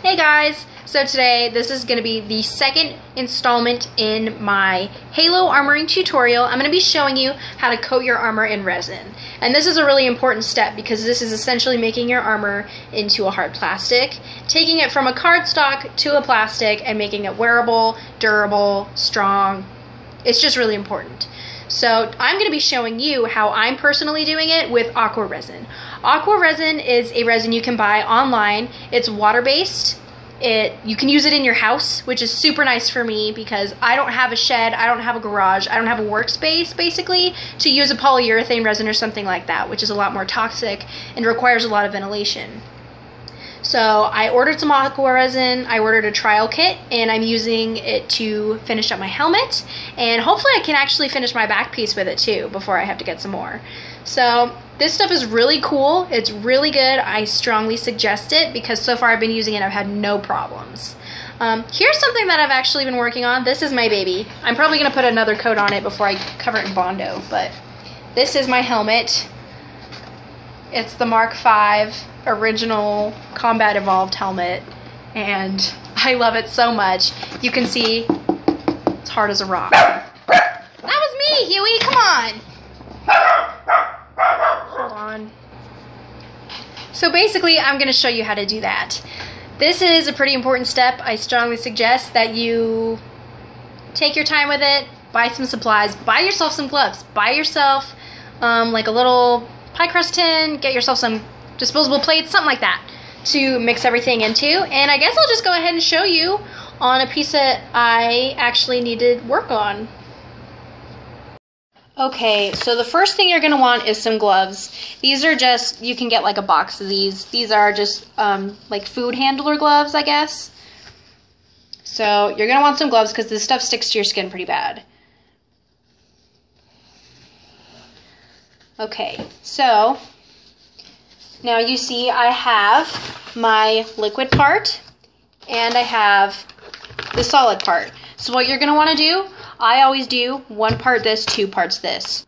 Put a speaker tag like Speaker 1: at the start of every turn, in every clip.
Speaker 1: Hey guys! So today, this is going to be the second installment in my Halo armoring tutorial. I'm going to be showing you how to coat your armor in resin. And this is a really important step because this is essentially making your armor into a hard plastic, taking it from a cardstock to a plastic and making it wearable, durable, strong. It's just really important. So I'm going to be showing you how I'm personally doing it with Aqua resin. Aqua resin is a resin you can buy online. It's water-based. You can use it in your house, which is super nice for me because I don't have a shed, I don't have a garage, I don't have a workspace, basically, to use a polyurethane resin or something like that, which is a lot more toxic and requires a lot of ventilation. So I ordered some Aqua resin, I ordered a trial kit, and I'm using it to finish up my helmet, and hopefully I can actually finish my back piece with it too before I have to get some more. So this stuff is really cool, it's really good, I strongly suggest it because so far I've been using it, I've had no problems. Here's something that I've actually been working on. This is my baby. I'm probably going to put another coat on it before I cover it in Bondo, but this is my helmet. It's the Mark V original Combat Evolved helmet, and I love it so much. You can see it's hard as a rock. That was me, Huey, come on! Hold on. So basically, I'm going to show you how to do that. This is a pretty important step. I strongly suggest that you take your time with it, buy some supplies, buy yourself some gloves, buy yourself like a little pie crust tin, get yourself some disposable plates, something like that, to mix everything into. And I guess I'll just go ahead and show you on a piece that I actually needed work on. Okay, so the first thing you're going to want is some gloves. These are just, you can get like a box of these. These are just like food handler gloves, I guess. So you're going to want some gloves because this stuff sticks to your skin pretty bad. Okay, so now you see I have my liquid part and I have the solid part. So what you're going to want to do, I always do 1 part this, 2 parts this.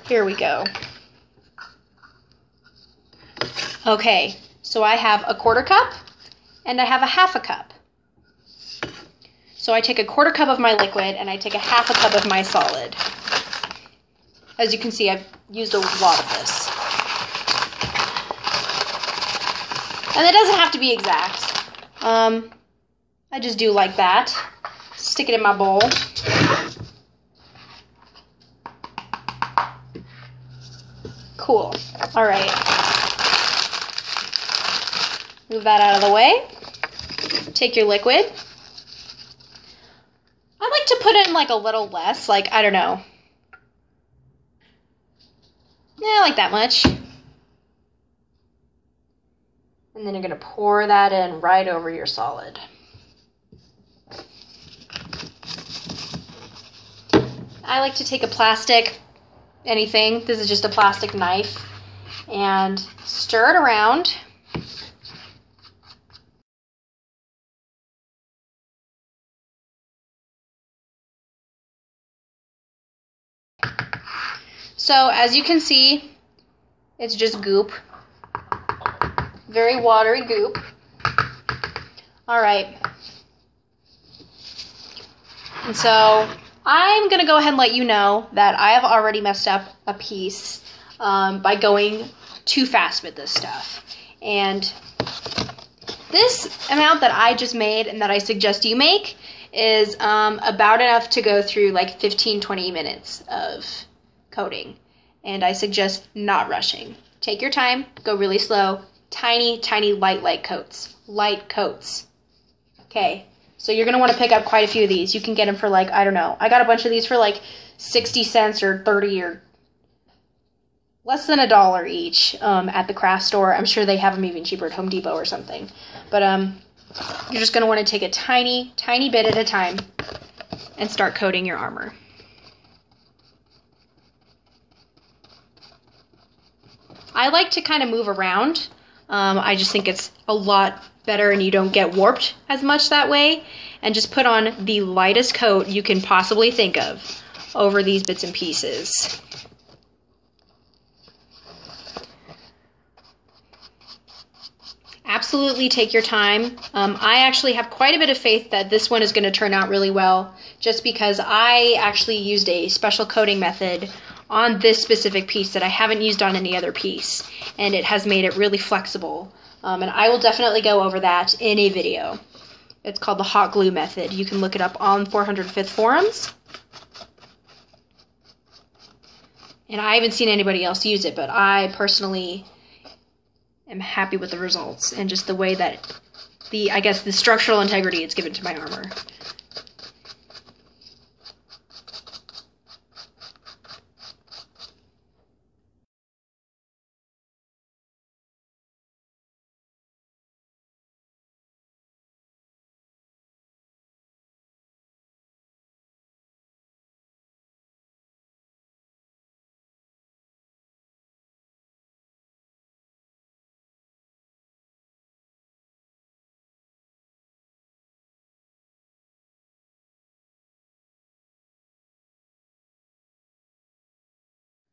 Speaker 1: Here we go. Okay, so I have a 1/4 cup and I have a 1/2 cup. So I take a 1/4 cup of my liquid and I take a 1/2 cup of my solid. As you can see, I've used a lot of this. And it doesn't have to be exact. I just do like that. Stick it in my bowl. Cool. Alright. Move that out of the way. Take your liquid. I like to put in like a little less, like, I don't know. Yeah, like that much. And then you're going to pour that in right over your solid. I like to take a plastic, anything, this is just a plastic knife, and stir it around. So as you can see, it's just goop. Very watery goop. Alright. And so I'm going to go ahead and let you know that I have already messed up a piece by going too fast with this stuff. And this amount that I just made and that I suggest you make is about enough to go through like 15-20 minutes of coating. And I suggest not rushing. Take your time, go really slow, tiny, tiny light coats. Light coats. Okay. So you're going to want to pick up quite a few of these. You can get them for like, I don't know. I got a bunch of these for like 60 cents or 30 or less than $1 each at the craft store. I'm sure they have them even cheaper at Home Depot or something. But you're just going to want to take a tiny, tiny bit at a time and start coating your armor. I like to kind of move around. I just think it's a lot better and you don't get warped as much that way. And just put on the lightest coat you can possibly think of over these bits and pieces. absolutely take your time. I actually have quite a bit of faith that this one is going to turn out really well, just because I actually used a special coating method on this specific piece that I haven't used on any other piece, and it has made it really flexible. And I will definitely go over that in a video. It's called the hot glue method. You can look it up on 405th forums. And I haven't seen anybody else use it, but I personally am happy with the results and just the way that I guess the structural integrity it's given to my armor.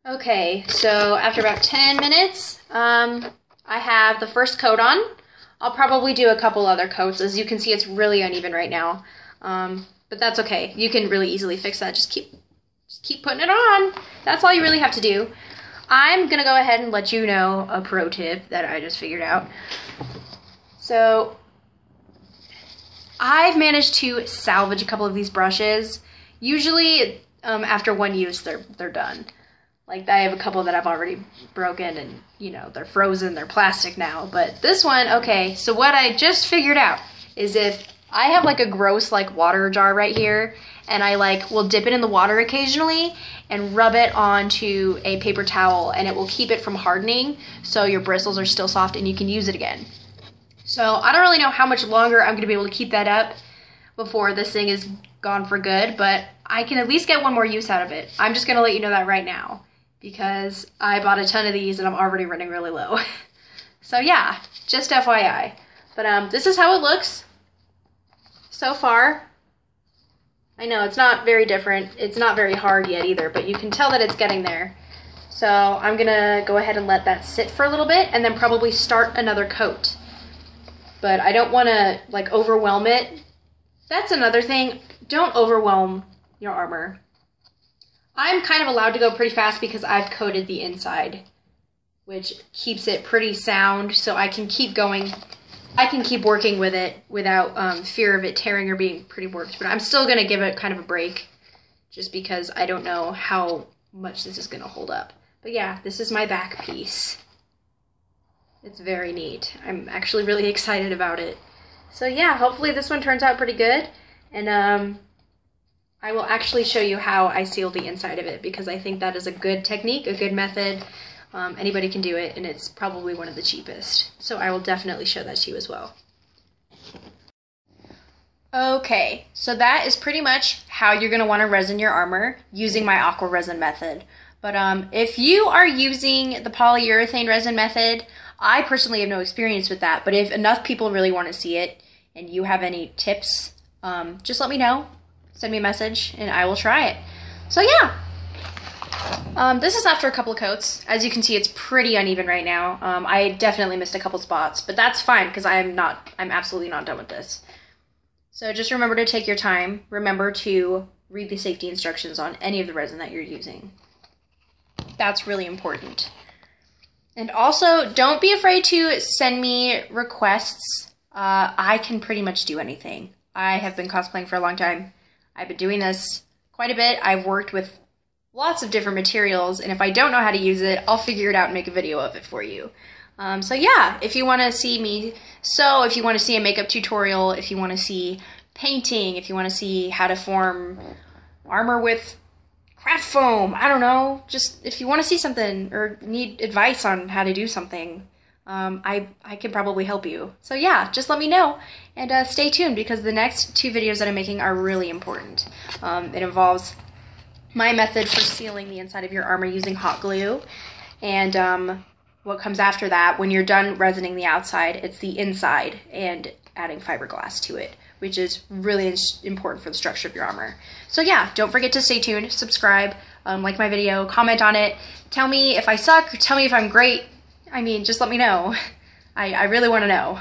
Speaker 1: Okay, so after about 10 minutes, I have the first coat on. I'll probably do a couple other coats. As you can see, it's really uneven right now, but that's okay. You can really easily fix that. Just keep putting it on. That's all you really have to do. I'm gonna go ahead and let you know a pro tip that I just figured out. So I've managed to salvage a couple of these brushes. Usually, after one use, they're done. Like, I have a couple that I've already broken and, you know, they're frozen, they're plastic now. But this one, okay, so what I just figured out is if I have, like, a gross, like, water jar right here, and I, like, will dip it in the water occasionally and rub it onto a paper towel, and it will keep it from hardening so your bristles are still soft and you can use it again. So I don't really know how much longer I'm going to be able to keep that up before this thing is gone for good, but I can at least get one more use out of it. I'm just going to let you know that right now, because I bought a ton of these and I'm already running really low. So yeah, just FYI. But this is how it looks so far. I know it's not very different. It's not very hard yet either, but you can tell that it's getting there. So I'm gonna go ahead and let that sit for a little bit and then probably start another coat. But I don't wanna like overwhelm it. That's another thing. Don't overwhelm your armor. I'm kind of allowed to go pretty fast because I've coated the inside, which keeps it pretty sound, so I can keep going. I can keep working with it without fear of it tearing or being pretty warped, but I'm still going to give it kind of a break just because I don't know how much this is going to hold up. But yeah, this is my back piece. It's very neat. I'm actually really excited about it. So yeah, hopefully this one turns out pretty good, and I will actually show you how I seal the inside of it because I think that is a good technique, a good method. Anybody can do it, and it's probably one of the cheapest. So I will definitely show that to you as well. Okay, so that is pretty much how you're going to want to resin your armor using my Aqua resin method. But if you are using the polyurethane resin method, I personally have no experience with that. But if enough people really want to see it and you have any tips, just let me know. Send me a message and I will try it. So yeah. This is after a couple of coats. As you can see, it's pretty uneven right now. I definitely missed a couple spots, but that's fine because I'm absolutely not done with this. So just remember to take your time. Remember to read the safety instructions on any of the resin that you're using. That's really important. And also, don't be afraid to send me requests. I can pretty much do anything. I have been cosplaying for a long time. I've been doing this quite a bit. I've worked with lots of different materials, and if I don't know how to use it, I'll figure it out and make a video of it for you. So yeah, if you want to see me sew, if you want to see a makeup tutorial, if you want to see painting, if you want to see how to form armor with craft foam, I don't know, just if you want to see something or need advice on how to do something, I can probably help you. So yeah, just let me know, and stay tuned because the next 2 videos that I'm making are really important. It involves my method for sealing the inside of your armor using hot glue, and what comes after that, when you're done resining the outside, it's the inside and adding fiberglass to it, which is really important for the structure of your armor. So yeah, don't forget to stay tuned, subscribe, like my video, comment on it, tell me if I suck, tell me if I'm great. I mean, just let me know. I really want to know.